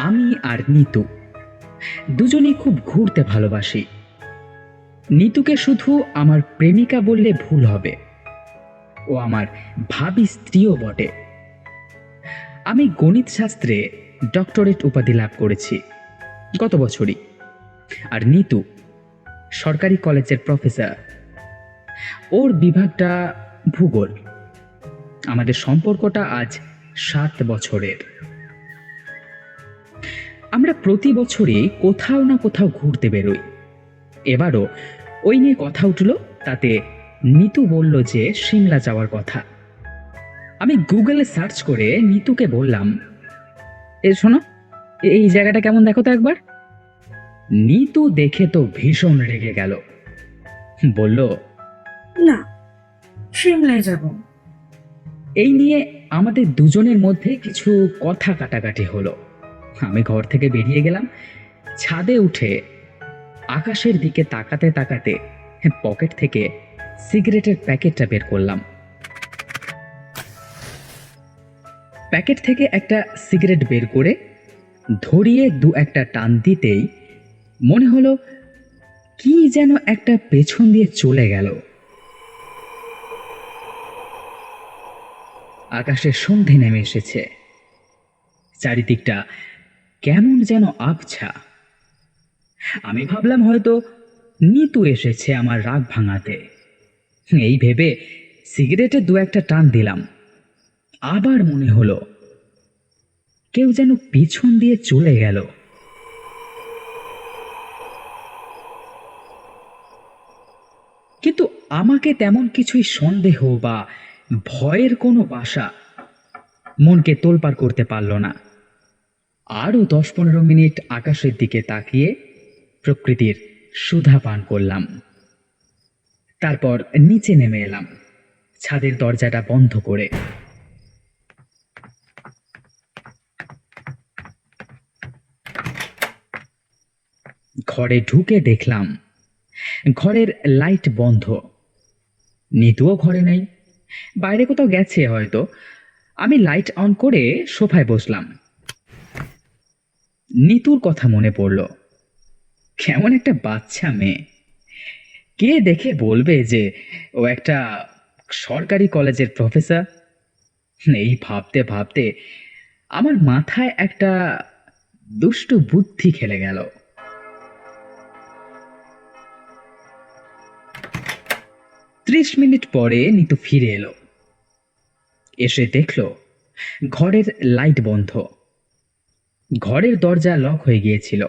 আমি আর নিতু দুজনেই খুব ঘুরতে ভালোবাসি। নিতুকে শুধু আমার প্রেমিকা বললে ভুল হবে, ও আমার ভাবী স্ত্রীও বটে। আমি গণিত শাস্ত্রে ডক্টরেট উপাধি লাভ করেছি গত বছরই, আর নিতু সরকারি কলেজের প্রফেসর। ওর বিভাগটা ভূগোল। আমাদের সম্পর্কটা আজ 7 বছরের। আমরা প্রতি বছরই কোথাও না কোথাও ঘুরতে বেরোই। এবারও ওই নিয়ে কথা উঠল, তাতে নিতু বলল যে সিমলা যাওয়ার কথা। আমি গুগলে সার্চ করে নিতুকে বললাম, শোনো, এই জায়গাটা কেমন দেখো তো একবার। নিতু দেখে তো ভীষণ রেগে গেল, বলল, না, সিমলায় যাব। এই নিয়ে আমাদের দুজনের মধ্যে কিছু কথা কাটাকাটি হলো। আমি ঘর থেকে বেরিয়ে গেলাম। ছাদে উঠে আকাশের দিকে তাকাতে তাকাতে পকেট থেকে সিগারেটের প্যাকেটটা বের করলাম। প্যাকেট থেকে একটা সিগারেট বের করে ধরিয়ে দু একটা টান দিতেই মনে হলো কি যেন একটা পেছন দিয়ে চলে গেল। আকাশে সন্ধে নেমে এসেছে, চারিদিকটা কেমন যেন আবছা। আমি ভাবলাম হয়তো নিতু এসেছে আমার রাগ ভাঙাতে। এই ভেবে সিগারেটে দু একটা টান দিলাম। আবার মনে হলো কেউ যেন পিছন দিয়ে চলে গেল। কিন্তু আমাকে তেমন কিছুই সন্দেহ বা ভয়ের কোনো বাসা মনকে তোলপাড় করতে পারল না। আরও 10-15 মিনিট আকাশের দিকে তাকিয়ে প্রকৃতির সুধা পান করলাম। তারপর নিচে নেমে এলাম, ছাদের দরজাটা বন্ধ করে। ঘরে ঢুকে দেখলাম ঘরের লাইট বন্ধ। নিতুও ঘরে নেই, বাইরে কোথাও গেছে হয়তো। আমি লাইট অন করে সোফায় বসলাম। নিতুর কথা মনে পড়ল। কেমন একটা বাচ্চা মেয়ে, কে দেখে বলবে যে ও একটা সরকারি কলেজের প্রফেসর। এই ভাবতে ভাবতে আমার মাথায় একটা দুষ্টু বুদ্ধি খেলে গেল। 30 মিনিট পরে নিতু ফিরে এলো। এসে দেখলো ঘরের লাইট বন্ধ, ঘরের দরজা লক হয়ে গিয়েছিল।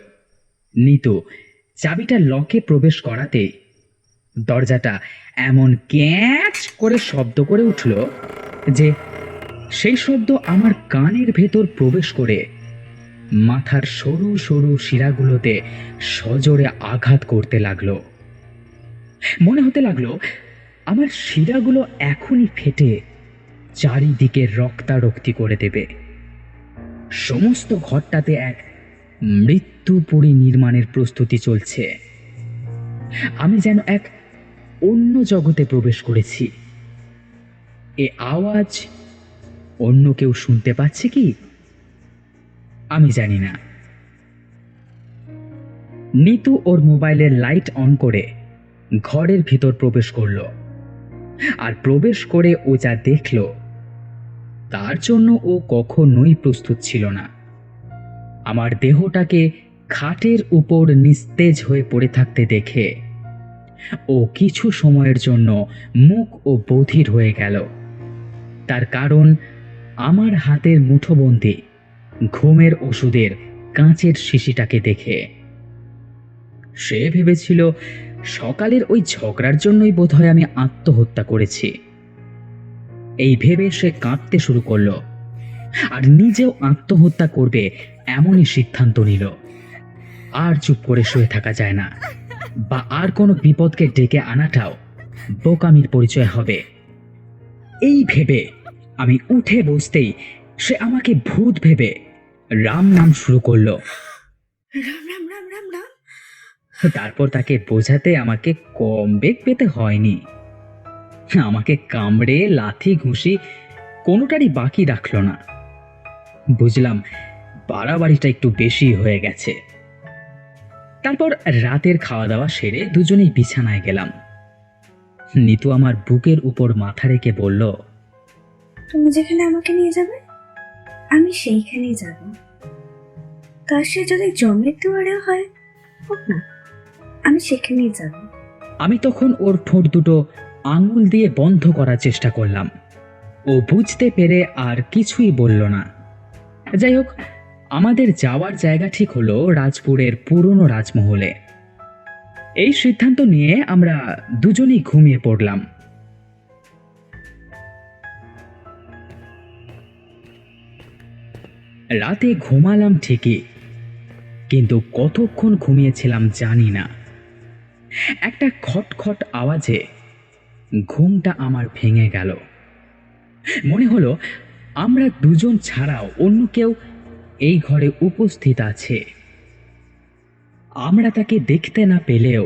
নিতু চাবিটা লকে প্রবেশ করাতেই দরজাটা এমন ক্যাচ করে শব্দ করে উঠল যে সেই শব্দ আমার কানের ভেতর প্রবেশ করে মাথার সরু সরু শিরাগুলোতে সজোরে আঘাত করতে লাগলো। মনে হতে লাগলো আমার শিরাগুলো এখনই ফেটে চারিদিকে রক্তারক্তি করে দেবে। সমস্ত ঘরটাতে এক মৃত্যু পরিনির্মাণের প্রস্তুতি চলছে। আমি যেন এক অন্য জগতে প্রবেশ করেছি। এ আওয়াজ অন্য কেউ শুনতে পাচ্ছে কি আমি জানি না। নিতু ওর মোবাইলের লাইট অন করে ঘরের ভিতর প্রবেশ করলো, আর প্রবেশ করে ও যা দেখলো তার জন্য ও কখনোই প্রস্তুত ছিল না। আমার দেহটাকে খাটের উপর নিস্তেজ হয়ে পড়ে থাকতে দেখে ও কিছু সময়ের জন্য মুখ ও বধির হয়ে গেল। তার কারণ আমার হাতের মুঠোবন্দি ঘুমের ওষুধের কাঁচের শিশিটাকে দেখে। সে ভেবেছিল সকালের ওই ঝগড়ার জন্যই বোধহয় আমি আত্মহত্যা করেছি। এই ভেবে সে কাঁদতে শুরু করলো, আর নিজেও আত্মহত্যা করবে এমনই সিদ্ধান্ত নিল। আর চুপ করে শুয়ে থাকা যায় না, বা আর কোনো বিপদকে ডেকে আনাটাও বোকামির পরিচয় হবে। এই ভেবে আমি উঠে বসতেই সে আমাকে ভূত ভেবে রাম নাম শুরু করলো। রাম রাম রাম রাম রাম। তারপর তাকে বোঝাতে আমাকে কম বেগ পেতে হয়নি। আমাকে কামড়ে লাথি ঘুষি কোনোটারই বাকি রাখলো না। বুঝলাম বাড়াবাড়িটা একটু বেশি হয়ে গেছে। তারপর রাতের খাওয়া দাওয়া সেরে দুজনেই বিছানায় গেলাম। নিতু আমার বুকের উপর মাথা রেখে বলল, তুমি যেখানে আমাকে নিয়ে যাবে আমি সেইখানেই যাব। তার সে যদি জমের দুয়ারে হয় হোক না, আমি সেখানেই যাব। আমি তখন ওর ঠোঁট দুটো আঙুল দিয়ে বন্ধ করার চেষ্টা করলাম। ও বুঝতে পেরে আর কিছুই বলল না। যাই হোক, আমাদের যাওয়ার জায়গা ঠিক হলো রাজপুরের পুরনো রাজমহলে। এই সিদ্ধান্ত নিয়ে আমরা দুজনেই ঘুমিয়ে পড়লাম। রাতে ঘুমালাম ঠিকই, কিন্তু কতক্ষণ ঘুমিয়েছিলাম জানি না। একটা খটখট আওয়াজে ঘুমটা আমার ভেঙে গেল। মনে হলো আমরা দুজন ছাড়াও অন্য কেউ এই ঘরে উপস্থিত আছে। আমরা তাকে দেখতে না পেলেও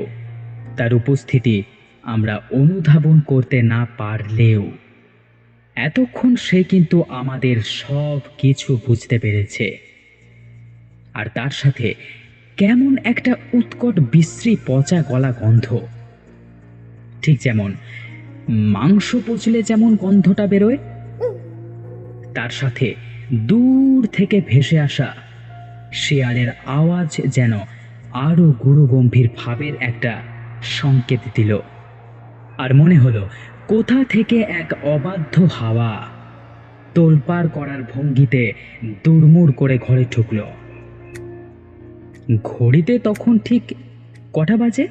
তার উপস্থিতি আমরা অনুধাবন করতে না পারলেও এতক্ষণ সে কিন্তু আমাদের সব কিছু বুঝতে পেরেছে। আর তার সাথে কেমন একটা উৎকট বিশ্রী পচা গলা গন্ধ, ঠিক যেমন মাংস পচলে যেমন গন্ধটা বেরোয়, তার সাথে দূর থেকে ভেসে আসা শেয়ালের আওয়াজ যেন আরো গুরুগম্ভীর ভাবের একটা সংকেত দিল। আর মনে হলো কোথা থেকে এক অবাধ্য হাওয়া তোলপাড় করার ভঙ্গিতে দুড়মুড় করে ঘরে ঢুকলো। ঘড়িতে তখন ঠিক কটা বাজে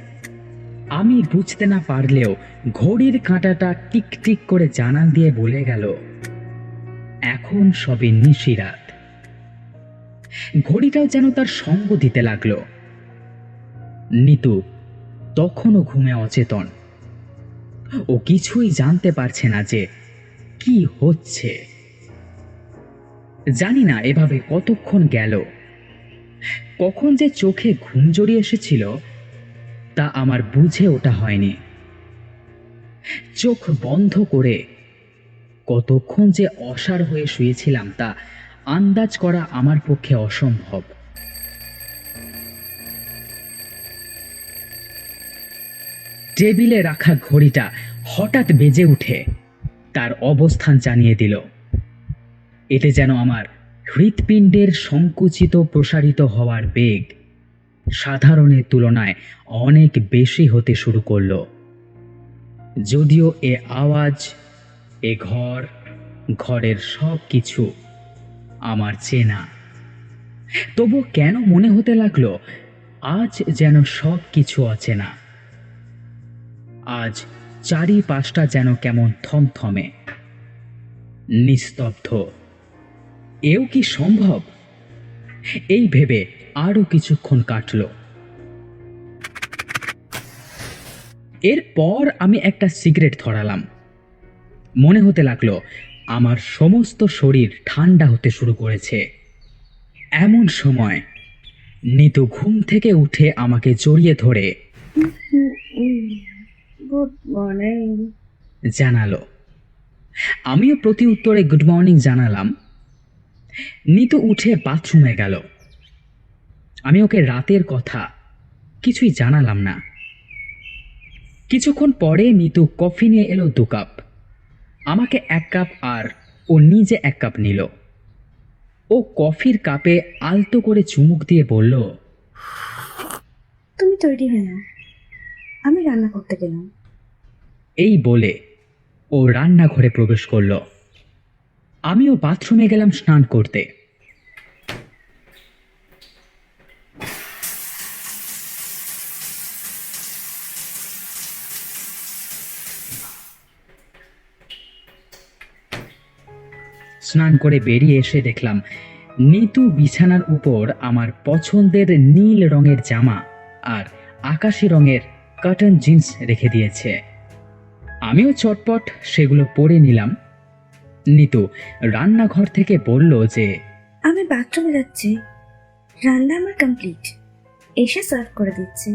আমি বুঝতে না পারলেও ঘড়ির কাঁটাটা টিক টিক করে জানান দিয়ে বলে গেল এখন সবে নিশিরাত। ঘড়িটাও যেন তার সঙ্গ দিতে লাগলো। নিতু তখনও ঘুমে অচেতন। ও কিছুই জানতে পারছে না যে কি হচ্ছে। জানি না এভাবে কতক্ষণ গেল। কখন যে চোখে ঘুম জড়িয়ে এসেছিল তা আমার বুঝে ওঠা হয়নি। চোখ বন্ধ করে কতক্ষণ যে অসাড় হয়ে শুয়েছিলাম তা আন্দাজ করা আমার পক্ষে অসম্ভব। টেবিলে রাখা ঘড়িটা হঠাৎ বেজে উঠে তার অবস্থান জানিয়ে দিল। এতে যেন আমার হৃৎপিণ্ডের সংকুচিত প্রসারিত হওয়ার বেগ সাধারণের তুলনায় অনেক বেশি হতে শুরু করলো। যদিও এ আওয়াজ, এ ঘর, ঘরের সব কিছু আমার চেনা, তবু কেন মনে হতে লাগলো আজ যেন সব কিছু অচেনা। আজ চারিপাশটা যেন কেমন থমথমে, নিস্তব্ধ। এও কি সম্ভব? এই ভেবে আরো কিছুক্ষণ কাটল। এরপর আমি একটা সিগারেট ধরালাম। মনে হতে লাগলো আমার সমস্ত শরীর ঠান্ডা হতে শুরু করেছে। এমন সময় নিতু ঘুম থেকে উঠে আমাকে জড়িয়ে ধরে গুড মর্নিং জানালো। আমিও প্রতি উত্তরে গুড মর্নিং জানালাম। নিতু উঠে বাথরুমে গেল। আমি ওকে রাতের কথা কিছুই জানালাম না। কিছুক্ষণ পরে নিতু কফি নিয়ে এলো 2 কাপ। আমাকে 1 কাপ আর ও নিজে 1 কাপ নিল। ও কফির কাপে আলতো করে চুমুক দিয়ে বলল, তুমি তৈরি হয়ে নাও, আমি রান্না করতে গেলাম। এই বলে ও রান্নাঘরে প্রবেশ করলো। আমিও বাথরুমে গেলাম স্নান করতে। স্নান করে বেরিয়ে এসে দেখলাম নিতু বিছানার উপর আমার পছন্দের নীল রঙের জামা আর আকাশি রঙের কটন জিন্স রেখে দিয়েছে। আমিও চটপট সেগুলো পরে নিলাম। নিতু রান্নাঘর থেকে বলল যে আমি বাথরুমে যাচ্ছি, রান্না আমার কমপ্লিট, এসে সার্ভ করে দিচ্ছি।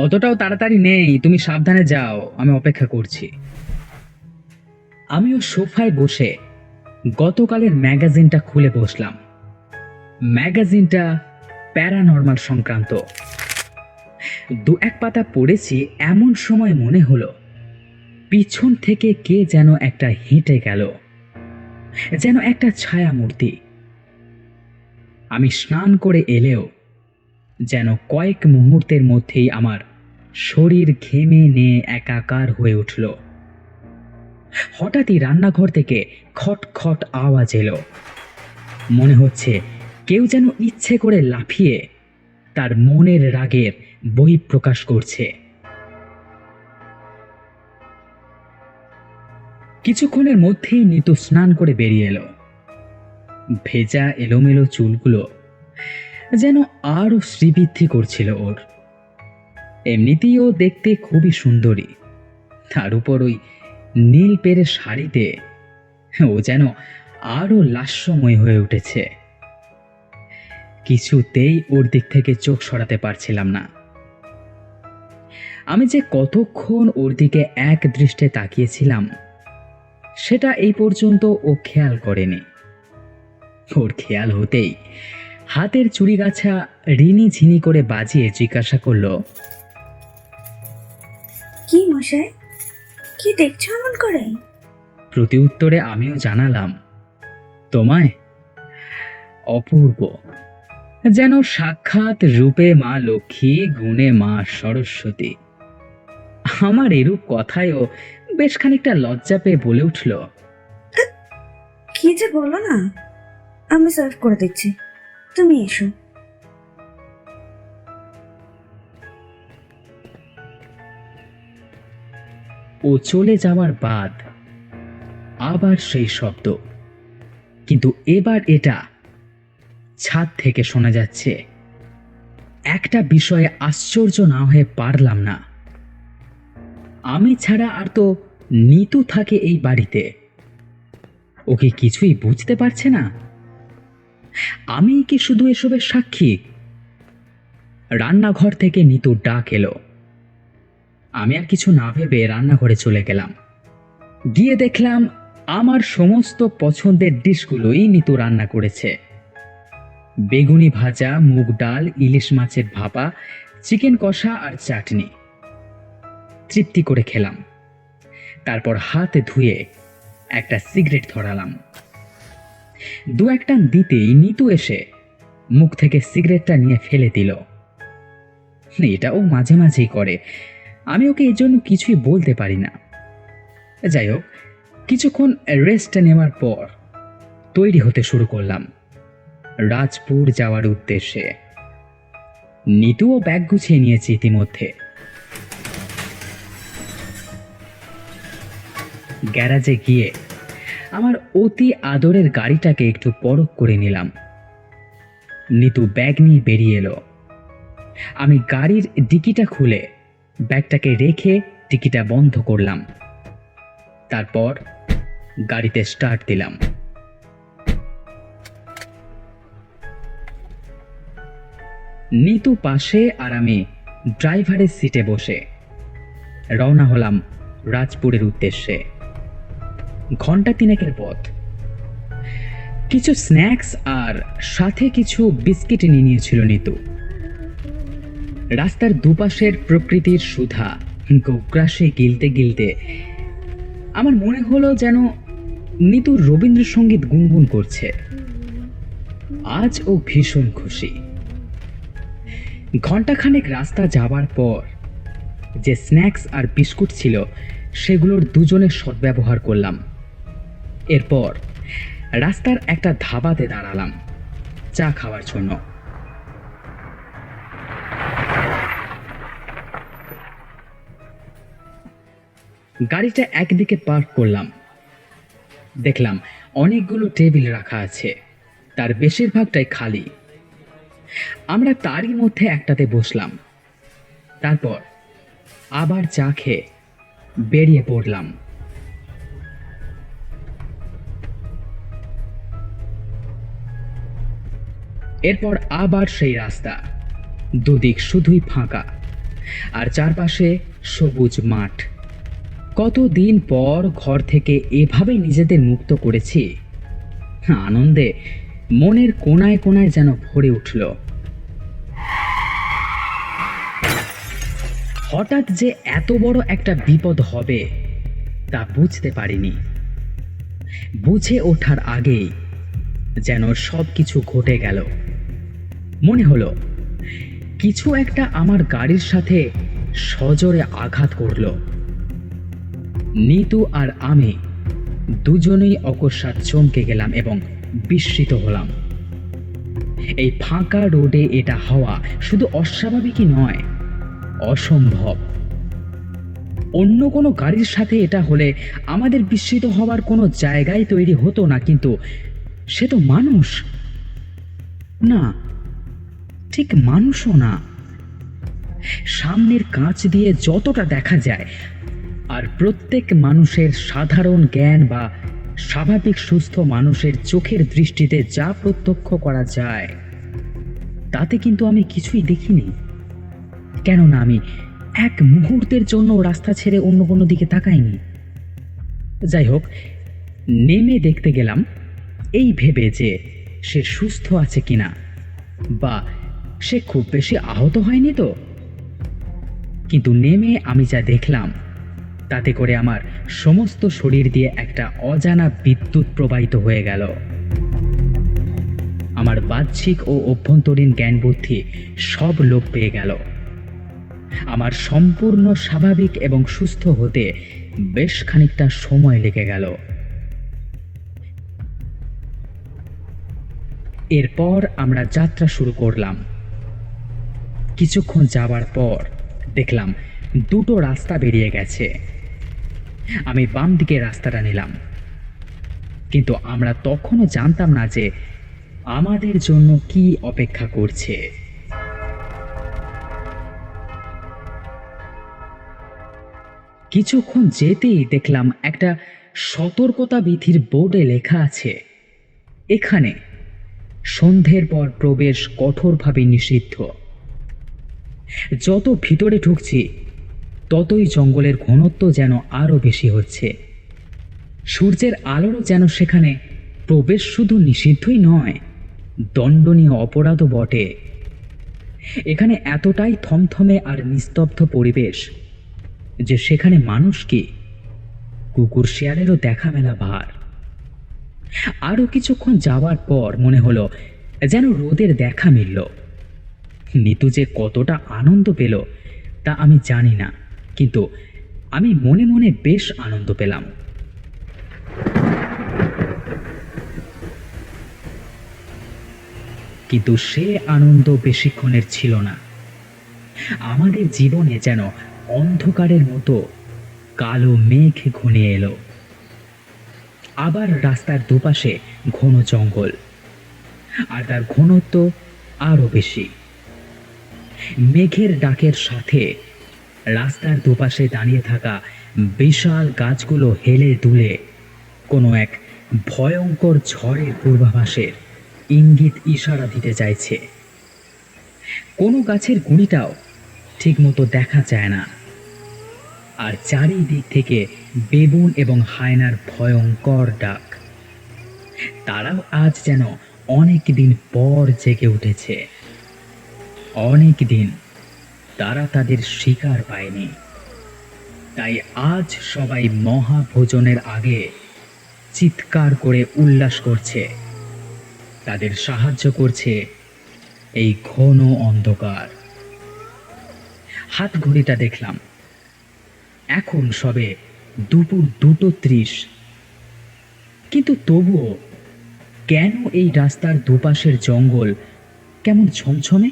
অতটাও তাড়াতাড়ি নেই, তুমি সাবধানে যাও, আমি অপেক্ষা করছি। আমিও সোফায় বসে গতকালের ম্যাগাজিনটা খুলে বসলাম। ম্যাগাজিনটা প্যারানর্মাল সংক্রান্ত। দু এক পাতা পড়েছি, এমন সময় মনে হলো পিছন থেকে কে যেন একটা হেঁটে গেল, যেন একটা ছায়া মূর্তি। আমি স্নান করে এলেও যেন কয়েক মুহূর্তের মধ্যেই আমার শরীর ঘেমে নিয়ে একাকার হয়ে উঠল। হঠাৎই রান্নাঘর থেকে খটখট আওয়াজ এলো। মনে হচ্ছে কেউ যেন ইচ্ছে করে লাফিয়ে তার মনের রাগের বহিঃপ্রকাশ করছে। কিছুক্ষণের মধ্যেই নিতু স্নান করে বেরিয়ে এলো। ভেজা এলোমেলো চুলগুলো যেন আরো শ্রীবৃদ্ধি করছিল ওর। এমনিতেই ও দেখতে খুবই সুন্দরী, তার উপর ওই নীল পেরে শাড়িতে ও যেন আরো লাস্যময় হয়ে উঠেছে। কিছুতেই ওর দিক থেকে চোখ সরাতে পারছিলাম না। আমি যে কতক্ষণ ওর দিকে এক দৃষ্টে তাকিয়েছিলাম সেটা এই পর্যন্ত ও খেয়াল করেনি। ওর খেয়াল হতেই হাতের চুড়িগাছা রিনি ঝিনি করে বাজিয়ে জিজ্ঞাসা করলো, কি মশাই, কি দেখছো এমন করে? প্রতি উত্তরে আমিও জানালাম, তোমায় অপূর্ব, যেন সাক্ষাৎ রূপে মা লক্ষ্মী, গুণে মা সরস্বতী। আমার এরূপ কথায়ও বেশ খানিকটা লজ্জা পেয়ে বলে উঠল, কি যে বলো না, আমি সার্ভ করে দিচ্ছি, তুমি এসো। ও চলে যাওয়ার বাদ আবার সেই শব্দ, কিন্তু এবার এটা ছাদ থেকে শোনা যাচ্ছে। একটা বিষয়ে আশ্চর্য না হয়ে পারলাম না, আমি ছাড়া আর তো নিতু থাকে এই বাড়িতে। ওকে কিছুই বুঝতে পারছে না? আমি কি শুধু এসবের সাক্ষী? রান্নাঘর থেকে নিতুর ডাক এলো। আমি আর কিছু না ভেবে রান্নাঘরে চলে গেলাম। গিয়ে দেখলাম আমার সমস্ত পছন্দের ডিশগুলোই নিতু রান্না করেছে। বেগুনি ভাজা, মুগ ডাল, ইলিশ মাছের ভাপা, চিকেন কষা আর চাটনি। তৃপ্তি করে খেলাম। তারপর হাত ধুয়ে একটা সিগারেট ধরালাম। দু এক টান দিতেই নিতু এসে মুখ থেকে সিগারেটটা নিয়ে ফেলে দিল। এটা ও মাঝে মাঝেই করে, আমি ওকে এর জন্য কিছুই বলতে পারি না। যাই হোক, কিছুক্ষণ রেস্ট নেওয়ার পর তৈরি হতে শুরু করলাম রাজপুর যাওয়ার উদ্দেশ্যে। নিতুও ব্যাগ গুছিয়ে নিয়েছে ইতিমধ্যে। গ্যারাজে গিয়ে আমার অতি আদরের গাড়িটাকে একটু পরখ করে নিলাম। নিতু ব্যাগ নিয়ে বেরিয়ে এলো। আমি গাড়ির ডিকিটা খুলে ব্যাগটাকে রেখে ডিকিটা বন্ধ করলাম। তারপর গাড়িতে স্টার্ট দিলাম। নিতু পাশে আর আমি ড্রাইভারের সিটে বসে রওনা হলাম রাজপুরের উদ্দেশ্যে। ঘন্টা তিনেকের পথ। কিছু স্ন্যাক্স আর সাথে কিছু বিস্কিট নিয়ে নিয়েছিল নিতু। রাস্তার দুপাশের প্রকৃতির সুধা গোগ্রাসে গিলতে গিলতে আমার মনে হলো যেন নিতু রবীন্দ্রসঙ্গীত গুনগুন করছে। আজ ও ভীষণ খুশি। ঘন্টাখানেক রাস্তা যাবার পর যে স্ন্যাক্স আর বিস্কুট ছিল সেগুলোর দুজনে সদ্ব্যবহার করলাম। এরপর রাস্তার একটা ধাবাতে দাঁড়ালাম চা খাওয়ার জন্য। গাড়িটা একদিকে পার্ক করলাম। দেখলাম অনেকগুলো টেবিল রাখা আছে, তার বেশিরভাগটাই খালি। আমরা তারই মধ্যে একটাতে বসলাম। তারপর আবার চা খেয়ে বেরিয়ে পড়লাম। এরপর আবার সেই রাস্তা, দুদিক শুধুই ফাঁকা আর চারপাশে সবুজ মাঠ। কতদিন পর ঘর থেকে এভাবে নিজেদের মুক্ত করেছি। আনন্দে মনের কোনায় কোনায় যেন ভরে উঠল। হঠাৎ যে এত বড় একটা বিপদ হবে তা বুঝতে পারিনি। বুঝে ওঠার আগেই যেন সবকিছু ঘটে গেল। মনে হলো কিছু একটা আমার গাড়ির সাথে সজোরে আঘাত করল। নিতু আর আমি দুজনেই অকস্মাৎ চমকে গেলাম এবং বিস্মিত হলাম। এই ফাঁকা রোডে এটা হওয়া শুধু অস্বাভাবিকই নয়, অসম্ভব। অন্য কোনো গাড়ির সাথে এটা হলে আমাদের বিস্মিত হওয়ার কোনো জায়গায় তৈরি হতো না, কিন্তু সে তো মানুষ না, ঠিক মানুষও না। সামনের কাঁচ দিয়ে যতটা দেখা যায় আর প্রত্যেক মানুষের সাধারণ জ্ঞান বা স্বাভাবিক সুস্থ মানুষের চোখের দৃষ্টিতে যা প্রত্যক্ষ করা যায় তাতে কিন্তু আমি কিছুই দেখিনি। কেননা আমি এক মুহূর্তের জন্য রাস্তা ছেড়ে অন্য কোনো দিকে তাকাইনি। যাই হোক, নেমে দেখতে গেলাম এই ভেবে যে সে সুস্থ আছে কিনা বা সে খুব বেশি আহত হয়নি তো। কিন্তু নেমে আমি যা দেখলাম তাতে করে আমার সমস্ত শরীর দিয়ে একটা অজানা বিদ্যুৎ প্রবাহিত হয়ে গেল। আমার বাহ্যিক ও অভ্যন্তরীণ জ্ঞান বুদ্ধি সব লোপ পেয়ে গেল। আমার সম্পূর্ণ স্বাভাবিক এবং সুস্থ হতে বেশ খানিকটা সময় লেগে গেল। এরপর আমরা যাত্রা শুরু করলাম। কিছুক্ষণ যাওয়ার পর দেখলাম দুটো রাস্তা বেরিয়ে গেছে। আমি বাম দিকে রাস্তাটা নিলাম, কিন্তু আমরা তখনও জানতাম না যে আমাদের জন্য কি অপেক্ষা করছে। কিছুক্ষণ যেতেই দেখলাম একটা সতর্কতা বিধির বোর্ডে লেখা আছে, এখানে সন্ধ্যের পর প্রবেশ কঠোরভাবে নিষিদ্ধ। যত ভিতরে ঢুকছি ততই জঙ্গলের ঘনত্ব যেন আরো বেশি হচ্ছে। সূর্যের আলোরও যেন সেখানে প্রবেশ শুধু নিষিদ্ধই নয়, দণ্ডনীয় অপরাধও বটে। এখানে এতটাই থমথমে আর নিস্তব্ধ পরিবেশ যে সেখানে মানুষ কি, কুকুর শিয়ালেরও দেখা মেলা ভার। আরো কিছুক্ষণ যাওয়ার পর মনে হলো যেন রোদের দেখা মিলল। নিতু যে কতটা আনন্দ পেল তা আমি জানি না, কিন্তু আমি মনে মনে বেশ আনন্দ পেলাম। কিন্তু সে আনন্দ বেশিক্ষণের ছিল না। আমাদের জীবনে যেন অন্ধকারের মতো কালো মেঘ ঘনিয়ে এলো। আবার রাস্তার দুপাশে ঘন জঙ্গল, আর তার ঘনত্ব আরো বেশি। মেঘের ডাকের সাথে রাস্তার দুপাশে দাঁড়িয়ে থাকা বিশাল গাছগুলো হেলে দুলে কোনো এক ভয়ঙ্কর ঝড়ের পূর্বাভাসের ইঙ্গিত ইশারা দিতে চাইছে। কোনো গাছের গুঁড়িটাও ঠিকমতো দেখা যায় না, আর চারিদিক থেকে বেবুন এবং হায়নার ভয়ঙ্কর ডাক। তারাও আজ যেন অনেক দিন পর জেগে উঠেছে। অনেক দিন তারা তাদের শিকার পায়নি, তাই আজ সবাই মহাভোজনের আগে চিৎকার করে উল্লাস করছে। তাদের সাহায্য করছে এই ঘন অন্ধকার। হাত ঘড়িটা দেখলাম, এখন সবে দুপুর 2:30। কিন্তু তবুও কেন এই রাস্তার দুপাশের জঙ্গল কেমন ছমছমে,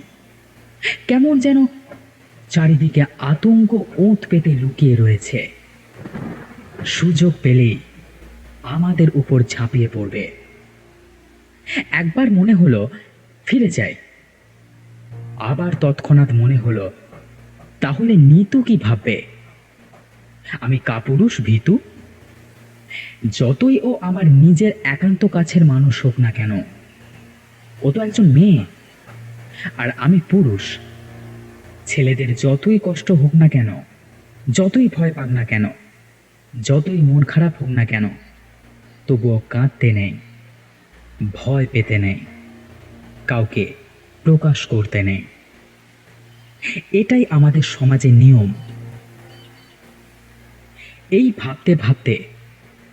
কেমন যেন চারিদিকে আতঙ্ক ওঁত পেতে লুকিয়ে রয়েছে। সুযোগ পেলেই আমাদের উপর ঝাঁপিয়ে পড়বে। একবার মনে হলো ফিরে যাই, আবার তৎক্ষণাৎ মনে হলো তাহলে নিতু কি ভাববে? আমি কাপুরুষ ভীতু? যতই ও আমার নিজের একান্ত কাছের মানুষ হোক না কেন, ও তো একজন মেয়ে, আর আমি পুরুষ। ছেলেদের যতই কষ্ট হোক না কেন, যতই ভয় পাক না কেন, যতই মন খারাপ হোক না কেন, তবুও কাঁদতে নেই। ভয় পেতে নেই, কাউকে প্রকাশ করতে নেই। এটাই আমাদের সমাজের নিয়ম। এই ভাবতে ভাবতে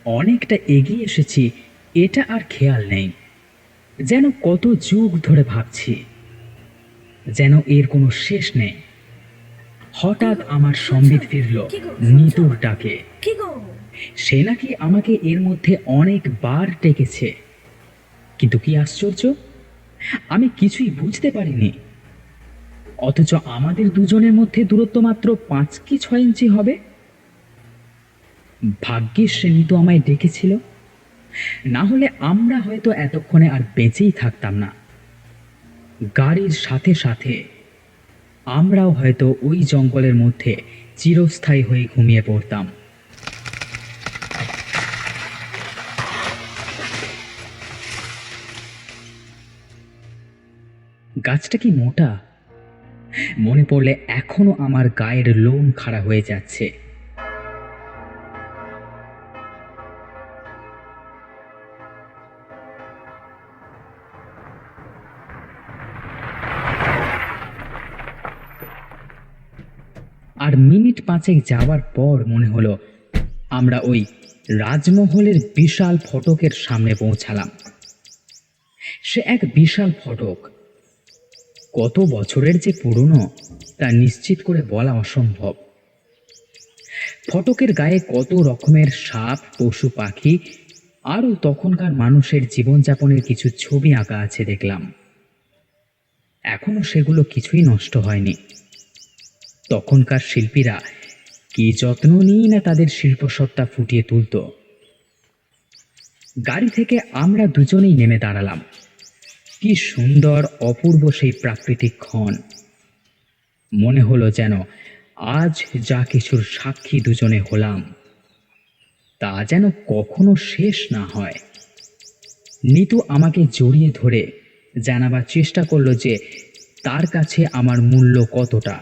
অনেকটা এগিয়ে এসেছি, এটা আর খেয়াল নেই। যেন কত যুগ ধরে ভাবছি, যেন এর কোনো শেষ নেই। হঠাৎ আমার সম্বিত ফিরল নিতুর ডাকে। কি গো? সে নাকি আমাকে এর মধ্যে অনেকবার ডেকেছে, কিন্তু কি আশ্চর্য, আমি কিছুই বুঝতে পারিনি। অথচ আমাদের দুজনের মধ্যে দূরত্ব মাত্র 5 কি 6 ইঞ্চি হবে। ভাগ্যিস সে নিতু আমায় ডেকেছিল, না হলে আমরা হয়তো এতক্ষণে আর বেঁচেই থাকতাম না। গাড়ির সাথে সাথে আমরাও হয়তো ওই জঙ্গলের মধ্যে চিরস্থায়ী হয়ে ঘুমিয়ে পড়তাম। গাছটা কি মোটা! মনে পড়লে এখনো আমার গায়ের লোম খাড়া হয়ে যাচ্ছে। আর মিনিট 5 যাওয়ার পর মনে হলো আমরা ওই রাজমহলের বিশাল ফটকের সামনে পৌঁছালাম। সে এক বিশাল ফটক, কত বছরের যে পুরনো তা নিশ্চিত করে বলা অসম্ভব। ফটকের গায়ে কত রকমের সাপ, পশু পাখি, আরও তখনকার মানুষের জীবনযাপনের কিছু ছবি আঁকা আছে দেখলাম। এখনো সেগুলো কিছুই নষ্ট হয়নি। তখনকার শিল্পীরা কি যত্ন নিয়ে না তাদের শিল্পসত্তা ফুটিয়ে তুলত। গাড়ি থেকে আমরা দুজনেই নেমে দাঁড়ালাম। কি সুন্দর অপূর্ব সেই প্রাকৃতিক ক্ষণ! মনে হলো যেন আজ যা কিছুর সাক্ষী দুজনে হলাম তা যেন কখনো শেষ না হয়। নিতু আমাকে জড়িয়ে ধরে জানাবার চেষ্টা করলো যে তার কাছে আমার মূল্য কতটা।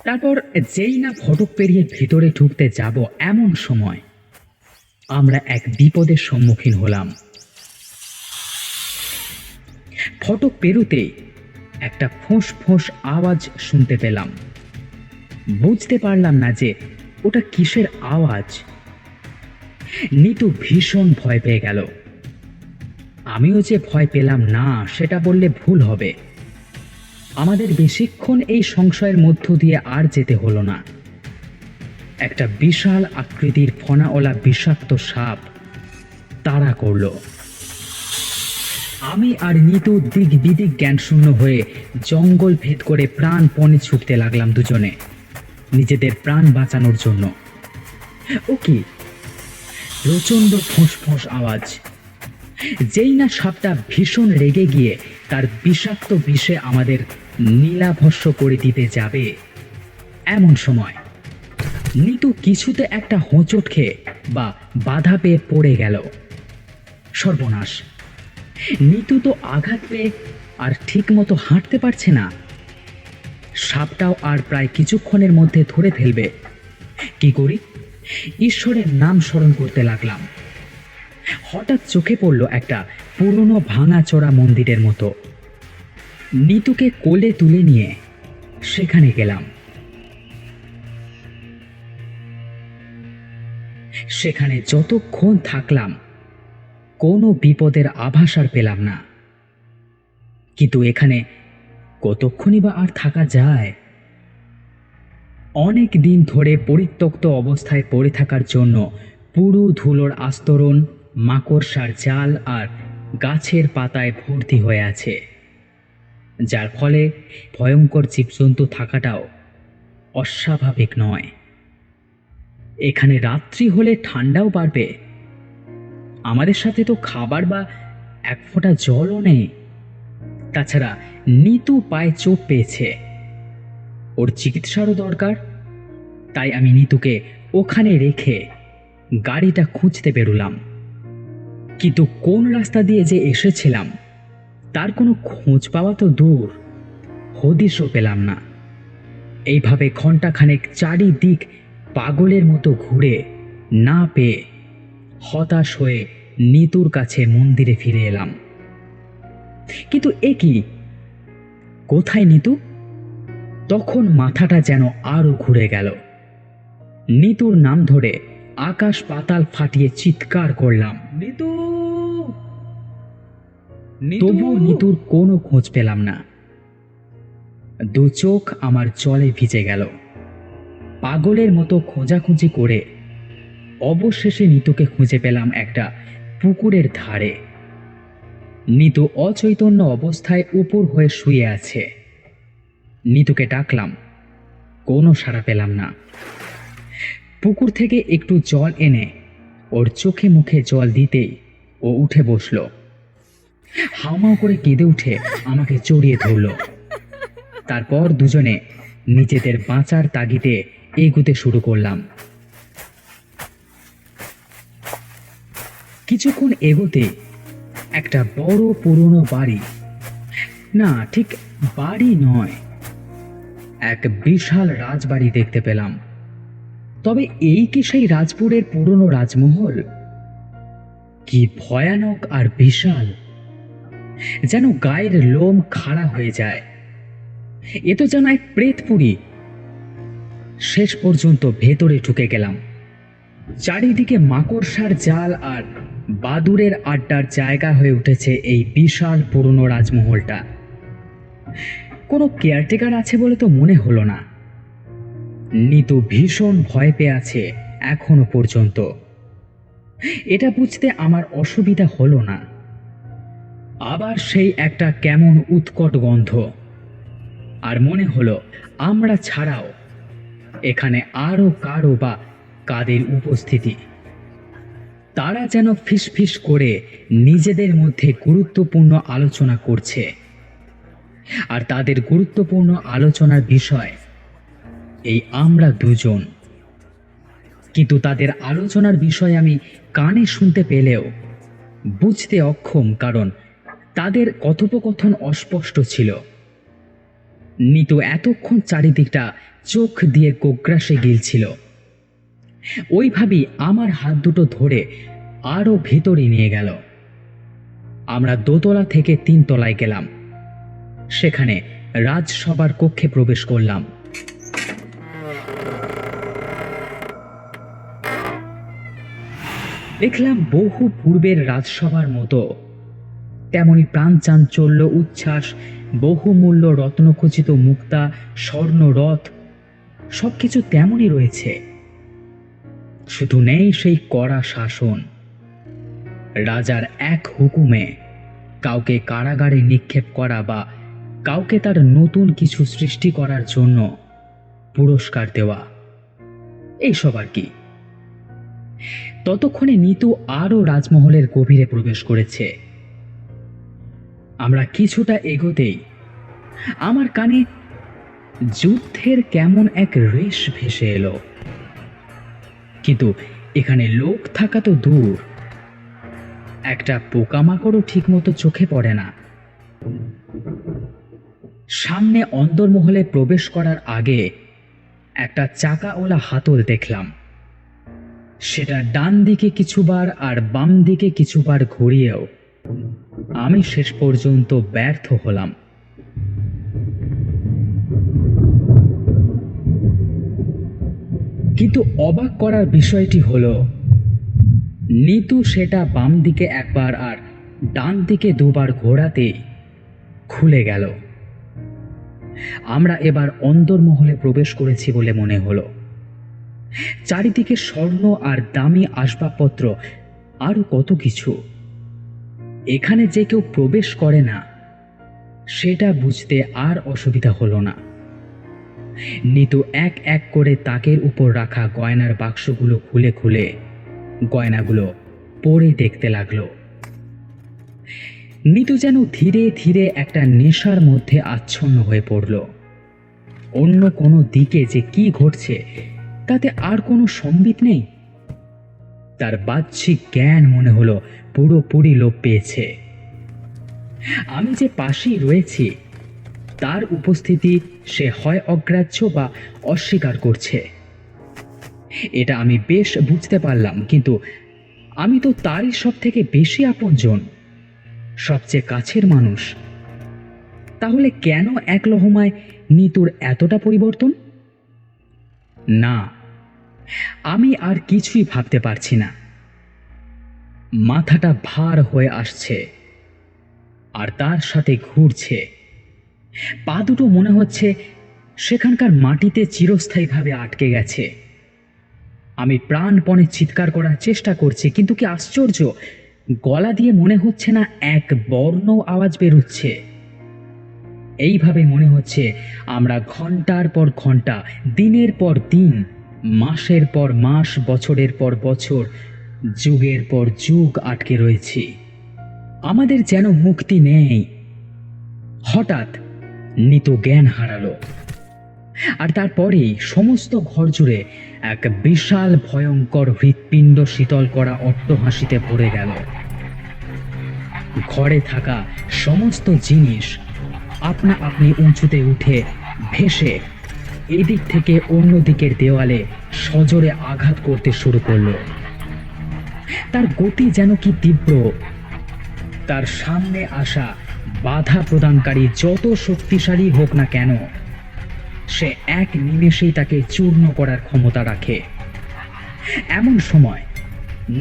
তারপর যেই না ফটক পেরিয়ে ভিতরে ঢুকতে যাব, এমন সময় আমরা এক বিপদের সম্মুখীন হলাম। ফটক পেরুতেই একটা ফোঁস ফোঁস আওয়াজ শুনতে পেলাম। বুঝতে পারলাম না যে ওটা কিসের আওয়াজ। নিতু ভীষণ ভয় পেয়ে গেল। আমিও যে ভয় পেলাম না সেটা বললে ভুল হবে। আমাদের বেশিক্ষণ এই সংশয়ের মধ্য দিয়ে আর যেতে হলো না। একটা বিশাল আকৃতির ফনাওয়ালা বিষাক্ত সাপ তাড়া করল। আমি আর নিতু দিক বিদিক জ্ঞানশূন্য হয়ে জঙ্গল ভেদ করে প্রাণপণে ছুটতে লাগলাম দুজনে, নিজেদের প্রাণ বাঁচানোর জন্য। ও কি প্রচন্ড ফোঁস ফোঁস আওয়াজ! যেই না সাপটা ভীষণ রেগে গিয়ে তার বিষাক্ত বিষে আমাদের নীলাভস্য করে দিতে যাবে, এমন সময় নিতু কিছুতে একটা হোঁচট খেয়ে বা বাধা পেয়ে পড়ে গেল। সর্বনাশ! নিতু তো আঘাত পেয়ে আর ঠিক মতো হাঁটতে পারছে না। সাপটাও আর প্রায় কিছুক্ষণের মধ্যে ধরে ফেলবে। কি করি? ঈশ্বরের নাম স্মরণ করতে লাগলাম। হঠাৎ চোখে পড়ল একটা পুরনো ভাঙাচোরা মন্দিরের মতো। নিতুকে কোলে তুলে নিয়ে সেখানে গেলাম। সেখানে যতক্ষণ থাকলাম কোনো বিপদের আভাস আর পেলাম না। কিন্তু এখানে কতক্ষণই বা আর থাকা যায়? অনেক দিন ধরে পরিত্যক্ত অবস্থায় পড়ে থাকার জন্য পুরু ধুলোর আস্তরণ, মাকড়সার জাল আর গাছের পাতায় ভর্তি হয়ে আছে, যার ফলে ভয়ঙ্কর জীবজন্তু থাকাটাও অস্বাভাবিক নয়। এখানে রাত্রি হলে ঠান্ডাও বাড়বে। আমাদের সাথে তো খাবার বা এক ফোঁটা জলও নেই। তাছাড়া নিতু পায়ে চোট পেয়েছে, ওর চিকিৎসারও দরকার। তাই আমি নিতুকে ওখানে রেখে গাড়িটা খুঁজতে বেরোলাম। কিন্তু কোন রাস্তা দিয়ে যে এসেছিলাম তার কোনো খোঁজ পাওয়া তো দূর, হদিশও পেলাম না। এইভাবে ঘন্টাখানেক চারিদিক পাগলের মতো ঘুরে না পেয়ে হতাশ হয়ে নিতুর কাছে মন্দিরে ফিরে এলাম। কিন্তু এ কি, কোথায় নিতু? তখন মাথাটা যেন আরো ঘুরে গেল। নিতুর নাম ধরে আকাশ পাতাল ফাটিয়ে চিৎকার করলাম, নিতু! তবুও নিতুর কোনো খোঁজ পেলাম না। দু চোখ আমার জলে ভিজে গেল। পাগলের মতো খোঁজাখুঁজি করে অবশেষে নিতুকে খুঁজে পেলাম একটা পুকুরের ধারে। নিতু অচৈতন্য অবস্থায় উপর হয়ে শুয়ে আছে। নিতুকে ডাকলাম, কোনো সাড়া পেলাম না। পুকুর থেকে একটু জল এনে ওর চোখে মুখে জল দিতেই ও উঠে বসলো। হাউমাউ করে কেঁদে উঠে আমাকে জড়িয়ে ধরল। তারপর দুজনে নিজেদের বাঁচার তাগিদে এগুতে শুরু করলাম। কিছুক্ষণ এগোতে একটা বড় পুরনো বাড়ি, না ঠিক বাড়ি নয়, এক বিশাল রাজবাড়ি দেখতে পেলাম। তবে এই কি সেই রাজপুরের পুরনো রাজমহল? কি ভয়ানক আর বিশাল, যেন গায়ের লোম খাড়া হয়ে যায়। এ তো যেন এক প্রেতপুরী। শেষ পর্যন্ত ভেতরে ঢুকে গেলাম। চারিদিকে মাকড়সার জাল আর বাদুড়ের আড্ডার জায়গা হয়ে উঠেছে এই বিশাল পুরনো রাজমহলটা। কোনো কেয়ারটেকার আছে বলে তো মনে হলো না। নিতু ভীষণ ভয় পেয়ে আছে এখনো পর্যন্ত। এটা বুঝতে আমার অসুবিধা হলো না। আবার সেই একটা কেমন উৎকট গন্ধ, আর মনে হলো আমরা ছাড়াও এখানে আরো কারো বা কাদের উপস্থিতি। তারা যেন ফিসফিস করে নিজেদের মধ্যে গুরুত্বপূর্ণ আলোচনা করছে, আর তাদের গুরুত্বপূর্ণ আলোচনার বিষয় এই আমরা দুজন। কিন্তু তাদের আলোচনার বিষয় আমি কানে শুনতে পেলেও বুঝতে অক্ষম, কারণ তাদের কথোপকথন অস্পষ্ট ছিল। নিতু এতক্ষণ চারিদিকটা চোখ দিয়ে গোগ্রাসে গিলছিল। ওইভাবেই আমার হাত দুটো ধরে আরো ভেতরে নিয়ে গেল। আমরা দোতলা থেকে 3 তলায় গেলাম। সেখানে রাজসভার কক্ষে প্রবেশ করলাম। দেখলাম বহু পূর্বের রাজসভার মতো তেমনি প্রাণচাঞ্চল্য, উচ্ছ্বাস, বহুমূল্য রত্নখচিত মুক্তা, স্বর্ণ রথ, সবকিছু তেমনই রয়েছে। শুধু নেই সেই কড়া শাসন। রাজার এক হুকুমে কাউকে কারাগারে নিক্ষেপ করা বা কাউকে তার নতুন কিছু সৃষ্টি করার জন্য পুরস্কার দেওয়া, এইসব আর কি। ততক্ষণে নিতু আরো রাজমহলের গভীরে প্রবেশ করেছে। আমরা কিছুটা এগোতেই আমার কানে যুদ্ধের কেমন এক রেশ ভেসে এলো। কিন্তু এখানে লোক থাকা তো দূর, একটা পোকামাকড়ও ঠিক মতো চোখে পড়ে না। সামনে অন্দরমহলে প্রবেশ করার আগে একটা চাকাওয়ালা হাতল দেখলাম। সেটা ডান দিকে কিছুবার আর বাম দিকে কিছুবার ঘুরিয়েও আমি শেষ পর্যন্ত ব্যর্থ হলাম। কিন্তু অবাক করার বিষয়টি হলো নিতু সেটা বাম দিকে একবার আর ডান দিকে দুবার ঘোরাতেই খুলে গেল। আমরা এবার অন্দরমহলে প্রবেশ করেছি বলে মনে হলো। চারিদিকে স্বর্ণ আর দামি আসবাবপত্র, আরো কত কিছু। এখানে যে কেউ প্রবেশ করে না সেটা বুঝতে আর অসুবিধা হলো না। নিতু এক এক করে তাকের উপর রাখা গয়নার বাক্সগুলো খুলে খুলে গয়নাগুলো পরে দেখতে লাগলো। নিতু যেন ধীরে ধীরে একটা নেশার মধ্যে আচ্ছন্ন হয়ে পড়ল। অন্য কোনো দিকে যে কি ঘটছে তাতে আর কোনো সম্বিত নেই। তার বাহ্যিক জ্ঞান মনে হলো পুরোপুরি লোপ পেয়েছে। আমি যে পাশেই রয়েছি তার উপস্থিতি সে হয় অগ্রাহ্য বা অস্বীকার করছে। এটা আমি বেশ বুঝতে পারলাম, কিন্তু আমি তো তারই সব থেকে বেশি আপনজন, সবচেয়ে কাছের মানুষ। তাহলে কেন এক লহমায় নিতুর এতটা পরিবর্তন? না, আমি আর কিছুই ভাবতে পারছি না। মাথাটা ভার হয়ে আসছে, আর তার সাথে ঘুরছে। পা দুটো মনে হচ্ছে সেখানকার মাটিতে চিরস্থায়ীভাবে আটকে গেছে। আমি প্রাণপণে চিৎকার করার চেষ্টা করছি, কিন্তু কি আশ্চর্য, গলা দিয়ে মনে হচ্ছে না এক বর্ণ আওয়াজ বেরোচ্ছে। এইভাবে মনে হচ্ছে আমরা ঘন্টার পর ঘন্টা, দিনের পর দিন, মাসের পর মাস, বছরের পর বছর, যুগের পর যুগ আটকে রয়েছি। আমাদের যেন মুক্তি নেই। হঠাৎ নিতু জ্ঞান হারালো, আর তারপরেই সমস্ত ঘর জুড়ে এক বিশাল ভয়ঙ্কর হৃৎপিণ্ড শীতল করা অট্টহাসিতে ভরে গেল। ঘরে থাকা সমস্ত জিনিস আপনা আপনি উঁচুতে উঠে ভেসে এদিক থেকে অন্য দিকের দেওয়ালে সজোরে আঘাত করতে শুরু করলো। তার গতি যেন কি তীব্র। তার সামনে আসা বাধা প্রদানকারী যত শক্তিশালী হোক না কেন, সে এক নিমেষেই তাকে চূর্ণ করার ক্ষমতা রাখে। এমন সময়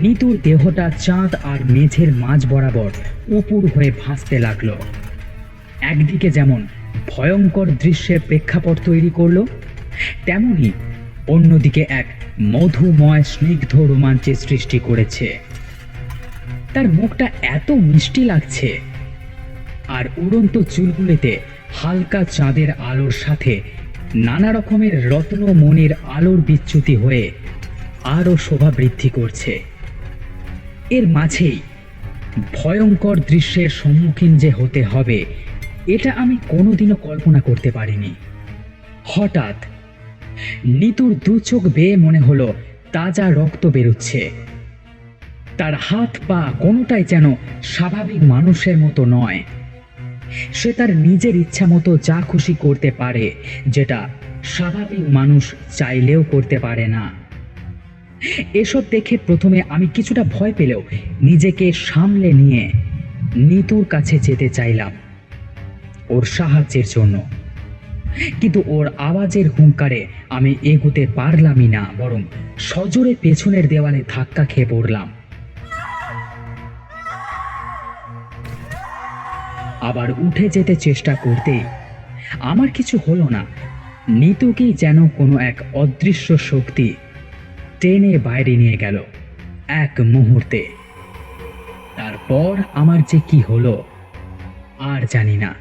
নিতুর দেহটা চাঁদ আর মেঝের মাঝ বরাবর উপুর হয়ে ভাসতে লাগলো। একদিকে যেমন ভয়ঙ্কর দৃশ্যের প্রেক্ষাপট তৈরি করলো, তেমনি অন্যদিকে এক মধুময় স্নিগ্ধ রোমাঞ্চের সৃষ্টি করেছে। তার মুখটা এত মিষ্টি লাগছে, আর উড়ন্ত চুলগুলিতে হালকা চাঁদের আলোর সাথে নানা রকমের রত্ন মণির আলোর বিচ্যুতি হয়ে আরও শোভা বৃদ্ধি করছে। এর মাঝেই ভয়ঙ্কর দৃশ্যের সম্মুখীন যে হতে হবে, এটা আমি কোনোদিনও কল্পনা করতে পারিনি। হঠাৎ নিতুর দু চোখ বেয়ে মনে হলো তাজা রক্ত বেরোচ্ছে। তার হাত পা কোনোটাই যেন স্বাভাবিক মানুষের মতো নয়। সে তার নিজের ইচ্ছা মতো যা খুশি করতে পারে, যেটা স্বাভাবিক মানুষ চাইলেও করতে পারে না। এসব দেখে প্রথমে আমি কিছুটা ভয় পেলেও নিজেকে সামলে নিয়ে নিতুর কাছে যেতে চাইলাম ওর সাহায্যের জন্য, কিন্তু ওর আওয়াজের হুঙ্কারে আমি এগোতে পারলামই না, বরং সজোরে পেছনের দেওয়ালে ধাক্কা খেয়ে পড়লাম। আবার উঠে যেতে চেষ্টা করতেই আমার কিছু হলো না। নিতুকেই যেন কোনো এক অদৃশ্য শক্তি টেনে বাইরে নিয়ে গেল এক মুহূর্তে। তারপর আমার যে কি হলো আর জানি না।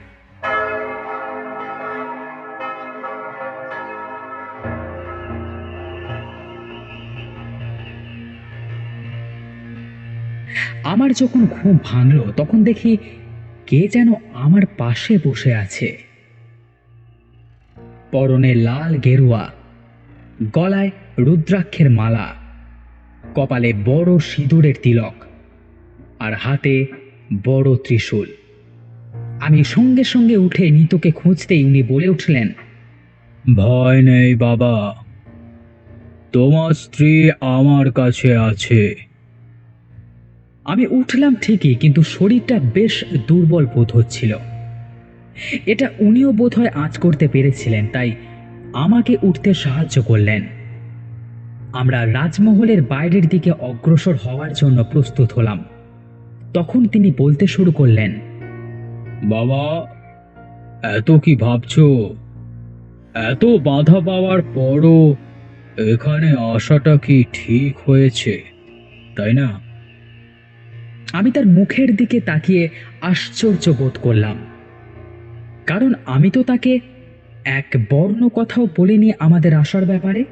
আমার যখন ঘুম ভাঙলো, তখন দেখি কে যেন আমার পাশে বসে আছে। পরনে লাল গেরুয়া, গলায় রুদ্রাক্ষের মালা, কপালে বড় সিঁদুরের তিলক, আর হাতে বড় ত্রিশূল। আমি সঙ্গে সঙ্গে উঠে নিতুকে খুঁজতেই উনি বলে উঠলেন, ভয় নেই বাবা, তোমার স্ত্রী আমার কাছে আছে। আমি উঠলাম ঠিকই, কিন্তু শরীরটা বেশ দুর্বল বোধ হচ্ছিল। এটা উনিও বোধহয় আঁচ করতে পেরেছিলেন, তাই আমাকে উঠতে সাহায্য করলেন। আমরা রাজমহলের বাইরের দিকে অগ্রসর হওয়ার জন্য প্রস্তুত হলাম। তখন তিনি বলতে শুরু করলেন, বাবা, এত কি ভাবছো? এত বাধা পাওয়ার পরও এখানে আসাটা কি ঠিক হয়েছে, তাই না? আমি তার মুখের দিকে তাকিয়ে আশ্চর্য বোধ করলাম, কারণ আমি তো তাকে এক বর্ণ কথাও বলিনি আমাদের আসার ব্যাপারে।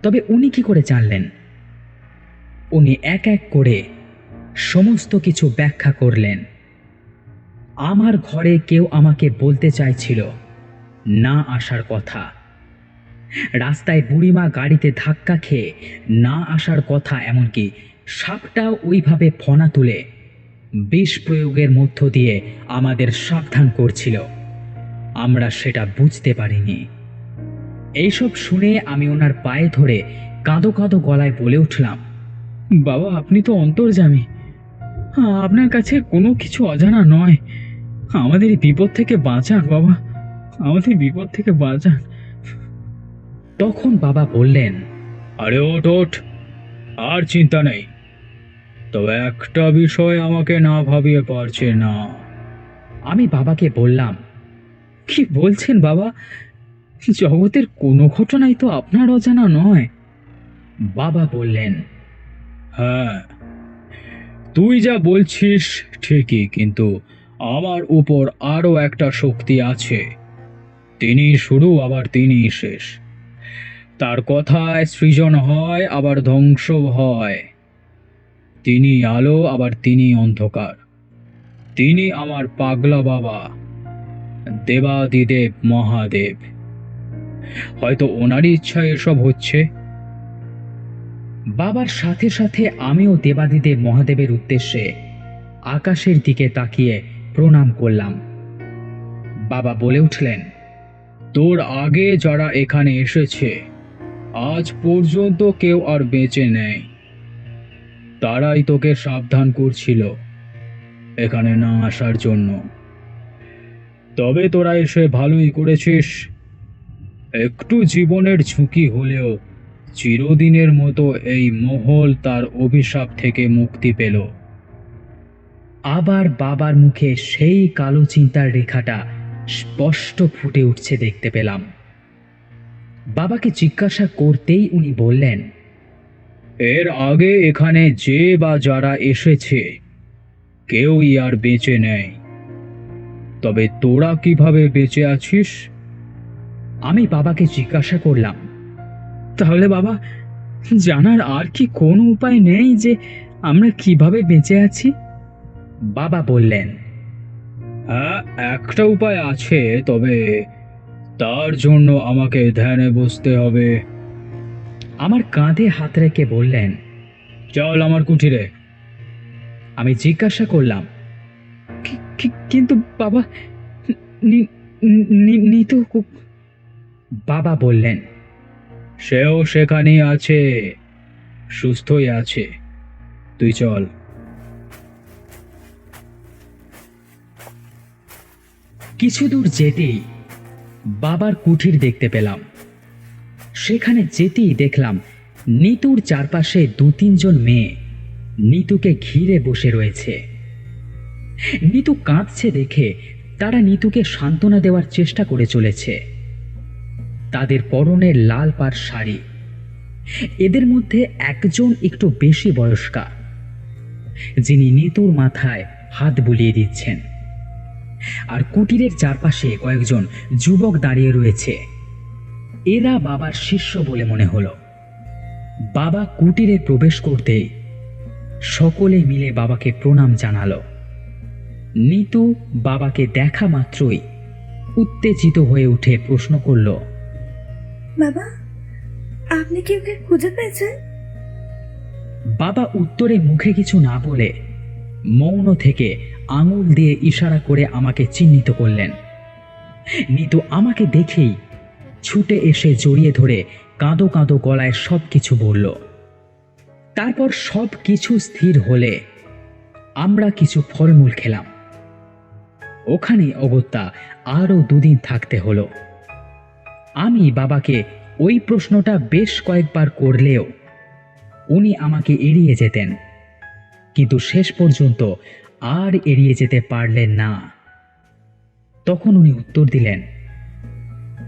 তবে উনি কি করে জানলেন? উনি এক এক করে সমস্ত কিছু ব্যাখ্যা করলেন। আমার ঘরে কেউ আমাকে বলতে চাইছিল না আসার কথা, রাস্তায় বুড়িমা গাড়িতে ধাক্কা খেয়ে না আসার কথা, এমনকি সাপটাও ওইভাবে ফনা তুলে বিষ প্রয়োগের মধ্য দিয়ে আমাদের সাবধান করছিল। আমরা সেটা বুঝতে পারিনি। এইসব শুনে আমি ওনার পায়ে ধরে কাঁদো কাঁদো গলায় বলে উঠলাম, বাবা, আপনি তো অন্তর্যামী। আপনার কাছে কোনো কিছু অজানা নয়। আমাদের এই বিপদ থেকে বাঁচান বাবা, আমাদের বিপদ থেকে বাঁচান। তখন বাবা বললেন, আরে ওঠ ওঠ, আর চিন্তা নেই। তবে একটা বিষয় আমাকে না ভাবিয়ে পারছে না। আমি বাবাকে বললাম, কি বলছেন বাবা? জগতের কোনো ঘটনাই তো আপনার অজানা নয়। বাবা বললেন, হ্যাঁ, তুই যা বলছিস ঠিকই, কিন্তু আমার উপর আরো একটা শক্তি আছে। তিনি শুরু আবার তিনি শেষ। তার কথায় সৃজন হয় আবার ধ্বংস হয়। তিনি আলো আবার তিনি অন্ধকার। তিনি আমার পাগলা বাবা, দেবাদিদেব মহাদেব। হয়তো ওনারই ইচ্ছায় এসব হচ্ছে। বাবার সাথে সাথে আমিও দেবাদিদেব মহাদেবের উদ্দেশ্যে আকাশের দিকে তাকিয়ে প্রণাম করলাম। বাবা বলে উঠলেন, তোর আগে যারা এখানে এসেছে আজ পর্যন্ত কেউ আর বেঁচে নেই। তারাই তোকে সাবধান করছিল এখানে না আসার জন্য। তবে তোরা এসে ভালোই করেছিস। একটু জীবনের ঝুঁকি হলেও চিরদিনের মতো এই মহল তার অভিশাপ থেকে মুক্তি পেল। আবার বাবার মুখে সেই কালো চিন্তার রেখাটা স্পষ্ট ফুটে উঠছে দেখতে পেলাম। বাবাকে জিজ্ঞাসা করতেই উনি বললেন, এর আগে এখানে যে বা যারা এসেছে কেউই আর বেঁচে নেই। তবে তোরা কিভাবে বেঁচে আছিস? আমি বাবাকে জিজ্ঞাসা করলাম, তাহলে বাবা, জানার আর কি কোনো উপায় নেই যে আমরা কিভাবে বেঁচে আছি? বাবা বললেন, হ্যাঁ, একটা উপায় আছে, তবে তার জন্য আমাকে ধ্যানে বসতে হবে। আমার কাঁধে হাত রেখে বললেন, চল আমার কুঠিরে। আমি জিজ্ঞাসা করলাম, কিন্তু বাবা, নিতু? বাবা বললেন, সেও সেখানেই আছে, সুস্থই আছে। তুই চল। কিছু দূর যেতেই বাবার কুঠির দেখতে পেলাম। সেখানে যেতেই দেখলাম নিতুর চারপাশে 2-3 মেয়ে নিতুকে ঘিরে বসে রয়েছে। নিতু কাঁদছে দেখে তারা নিতুকে সান্ত্বনা দেওয়ার চেষ্টা করে চলেছে। তাদের পরনে লাল পাড় শাড়ি। এদের মধ্যে একজন একটু বেশি বয়স্কা, যিনি নিতুর মাথায় হাত বুলিয়ে দিচ্ছেন। আর কুটিরের চারপাশে কয়েকজন যুবক দাঁড়িয়ে রয়েছে। এরা বাবার শিষ্য বলে মনে হলো। বাবা কুটিরে প্রবেশ করতেই সকলে মিলে বাবাকে প্রণাম জানালো। নিতু বাবাকে দেখা মাত্রই উত্তেজিত হয়ে উঠে প্রশ্ন করল, বাবা, আপনি কি ওকে খুঁজে পেয়েছেন? বাবা উত্তরে মুখে কিছু না বলে মৌন থেকে আঙুল দিয়ে ইশারা করে আমাকে চিহ্নিত করলেন। নিতু আমাকে দেখেই ছুটে এসে জড়িয়ে ধরে কাঁদো কাঁদো গলায় সব কিছু বলল। তারপর সব কিছু স্থির হলে আমরা কিছু ফলমূল খেলাম। ওখানে অগত্যা আরো 2 দিন থাকতে হলো। আমি বাবাকে ওই প্রশ্নটা বেশ কয়েকবার করলেও উনি আমাকে এড়িয়ে যেতেন, কিন্তু শেষ পর্যন্ত আর এড়িয়ে যেতে পারলেন না। তখন উনি উত্তর দিলেন,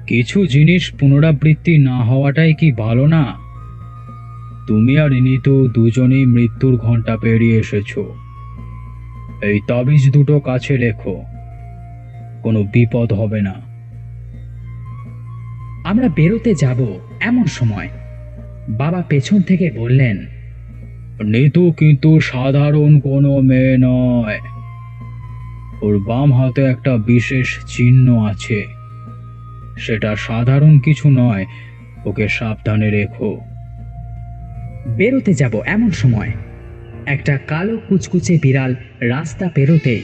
কিছু জিনিস পুনরাবৃত্তি না হওয়াটাই কি ভালো না? তুমি আর নিতু দুজনেই মৃত্যুর ঘন্টা পেরিয়ে এসেছো। এই তাবিজ দুটো কাছে রেখো, কোনো বিপদ হবে না। আমরা বেরোতে যাব এমন সময় বাবা পেছন থেকে বললেন, নিতু কিন্তু সাধারণ কোনো মেয়ে নয়। ওর বাম হাতে একটা বিশেষ চিহ্ন আছে। সেটা সাধারণ কিছু নয়, ওকে সাবধানে রেখো। বেরোতে যাব এমন সময় একটা কালো কুচকুচে বিড়াল রাস্তা পেরোতেই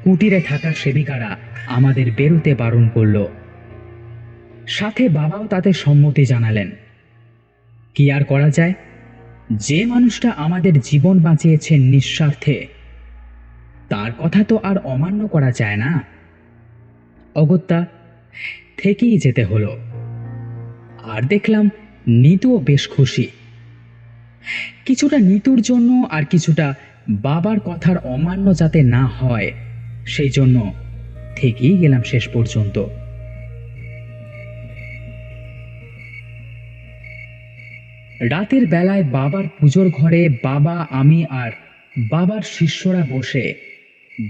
কুটিরে থাকা সেবিকারা আমাদের বেরোতে বারণ করল। সাথে বাবাও তাদের সম্মতি জানালেন। কি আর করা যায়, যে মানুষটা আমাদের জীবন বাঁচিয়েছে নিঃস্বার্থে, তার কথা তো আর অমান্য করা যায় না। অগত্যা থেকেই যেতে হলো। আর দেখলাম নিতুও বেশ খুশি, কিছুটা নিতুর জন্য আর কিছুটা বাবার কথার অমান্য যাতে না হয় সেই জন্য থেকেই গেলাম শেষ পর্যন্ত। রাতের বেলায় বাবার পুজোর ঘরে বাবা, আমি আর বাবার শিষ্যরা বসে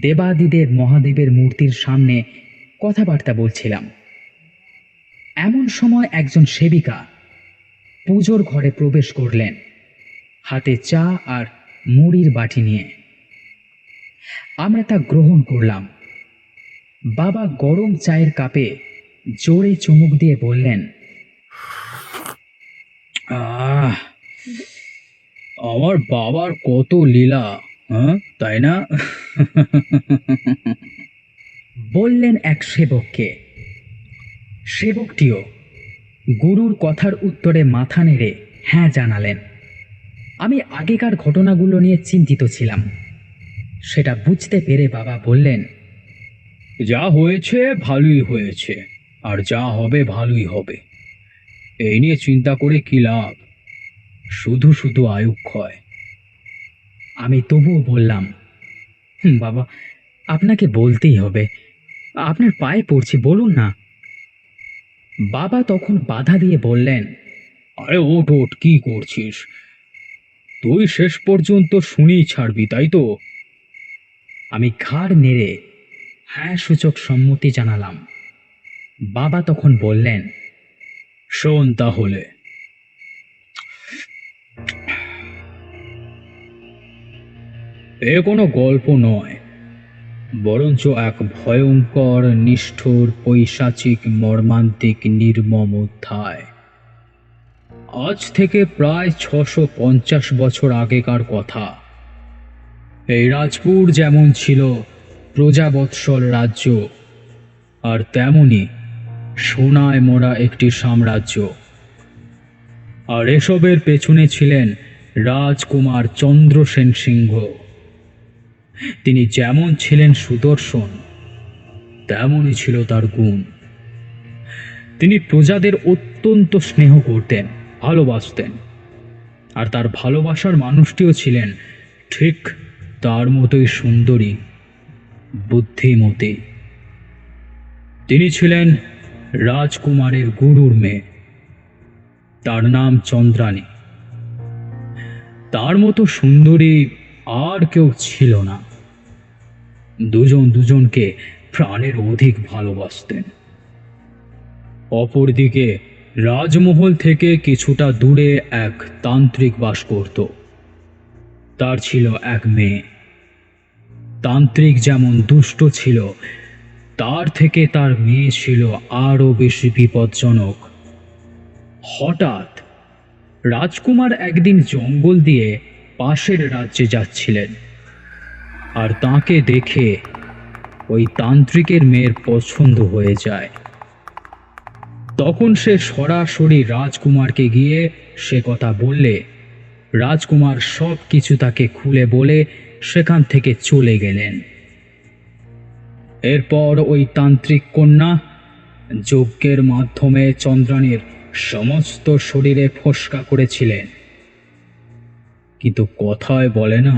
দেবাদিদেব মহাদেবের মূর্তির সামনে কথাবার্তা বলছিলাম। এমন সময় একজন সেবিকা পুজোর ঘরে প্রবেশ করলেন, হাতে চা আর মুড়ির বাটি নিয়ে। আমরা তা গ্রহণ করলাম। বাবা গরম চায়ের কাপে জোরে চুমুক দিয়ে বললেন, আহ আমার বাবার কত লীলা, হ্যাঁ তাই না? বললেন এক সেবককে। সেবকটিও গুরুর কথার উত্তরে মাথা নেড়ে হ্যাঁ জানালেন। আমি আগেকার ঘটনাগুলো নিয়ে চিন্তিত ছিলাম, সেটা বুঝতে পেরে বাবা বললেন, যা হয়েছে ভালোই হয়েছে, আর যা হবে ভালোই হবে। এই নিয়ে চিন্তা করে কি লাভ? শুধু শুধু আয়ুক্ষয়। আমি তবুও বললাম, বাবা, আপনাকে বলতেই হবে, আপনার পায়ে পড়ছি, বলুন না। বাবা তখন বাধা দিয়ে বললেন, আরে ওঠ ওঠ, কি করছিস? তুই শেষ পর্যন্ত শুনেই ছাড়বি, তাই তো? আমি ঘাড় নেড়ে হ্যাঁ সূচক সম্মতি জানালাম। বাবা তখন বললেন, শোন তাহলে। এ কোনো গল্প নয়, বরঞ্চ এক ভয়ঙ্কর, নিষ্ঠুর, পৈশাচিক, মর্মান্তিক, নির্মম অধ্যায়। আজ থেকে প্রায় 650 বছর আগেকার কথা। এই রাজপুর যেমন ছিল প্রজাবৎসল রাজ্য, আর তেমনি সোনায় মোড়া একটি সাম্রাজ্য। আর এসবের পেছনে ছিলেন রাজকুমার চন্দ্রসেন সিংহ। তিনি যেমন ছিলেন সুদর্শন, তেমনই ছিল তার গুণ। তিনি প্রজাদের অত্যন্ত স্নেহ করতেন, ভালোবাসতেন। আর তার ভালোবাসার মানুষটিও ছিলেন ঠিক তার মতোই সুন্দরী, বুদ্ধিমতী। তিনি ছিলেন রাজকুমারের গুরুর মেয়ে। তার নাম চন্দ্রানী। তার মতো সুন্দরী আর কেউ ছিল না। দুজন দুজনকে প্রাণের অধিক ভালোবাসতেন। অপরদিকে রাজমহল থেকে কিছুটা দূরে এক তান্ত্রিক বাস করত। তার ছিল এক মেয়ে। তান্ত্রিক যেমন দুষ্ট ছিল, তার থেকে তার মেয়ে ছিল আরো বেশি বিপজ্জনক। হঠাৎ রাজকুমার একদিন জঙ্গল দিয়ে পাশের রাজ্যে যাচ্ছিলেন, আর তাকে দেখে ওই তান্ত্রিকের মেয়ের পছন্দ হয়ে যায়। তখন সে সরাসরি রাজকুমারকে গিয়ে সে কথা বললে রাজকুমার সব কিছু তাকে খুলে বলে সেখান থেকে চলে গেলেন। এরপর ওই তান্ত্রিক কন্যা যজ্ঞের মাধ্যমে চন্দ্রানীর সমস্ত শরীরে ফোস্কা করেছিলেন। কিন্তু কথায় বলে না,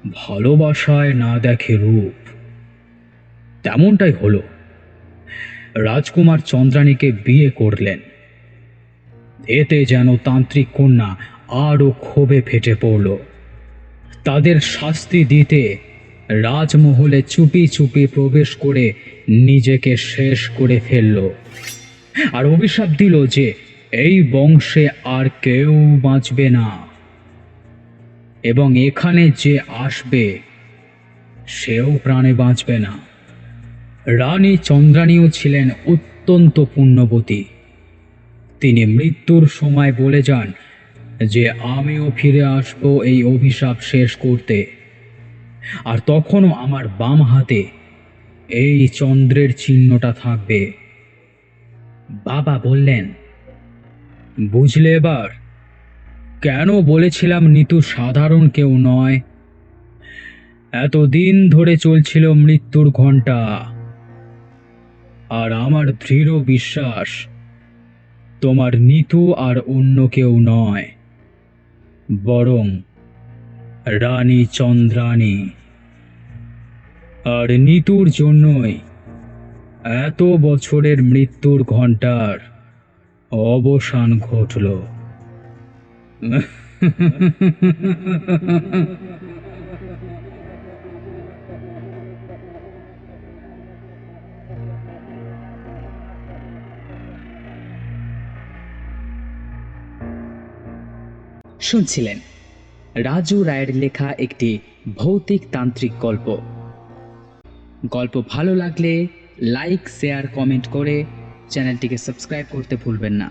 ভালোবাসায় না দেখে রূপ। তেমনটাই হলো। রাজকুমার চন্দ্রানীকে বিয়ে করলেন। এতে যেন তান্ত্রিক কন্যা আরো ক্ষোভে ফেটে পড়ল। তাদের শাস্তি দিতে রাজমহলে চুপি চুপি প্রবেশ করে নিজেকে শেষ করে ফেলল, আর অভিশাপ দিল যে এই বংশে আর কেউ বাঁচবে না, এবং এখানে যে আসবে সেও প্রাণে বাঁচবে না। রানী চন্দ্রানীও ছিলেন অত্যন্ত পুণ্যবতী। তিনি মৃত্যুর সময় বলে যান যে আমিও ফিরে আসব এই অভিশাপ শেষ করতে, আর তখনও আমার বাম হাতে এই চন্দ্রের চিহ্নটা থাকবে। বাবা বললেন, বুঝলে এবার? কেন বলেছিলাম নিতু সাধারণ কেউ নয়? এতদিন ধরে চলছিল মৃত্যুর ঘণ্টা, আর আমার দৃঢ় বিশ্বাস তোমার নিতু আর অন্য কেউ নয়, বরং রানী চন্দ্রানী। আর নিতুর জন্যই এত বছরের মৃত্যুর ঘণ্টার অবসান ঘটল। শুনছিলেন রাজু রায়ের লেখা একটি ভৌতিক তান্ত্রিক গল্প। গল্প ভালো লাগলে লাইক, শেয়ার, কমেন্ট করে চ্যানেলটিকে সাবস্ক্রাইব করতে ভুলবেন না।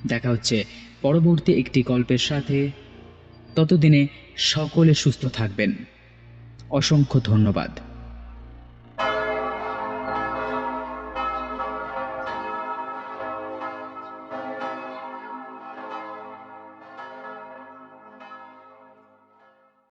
দেখা হচ্ছে পরবর্তী একটি গল্পের সাথে। ততদিনে সকলে সুস্থ থাকবেন। অসংখ্য ধন্যবাদ।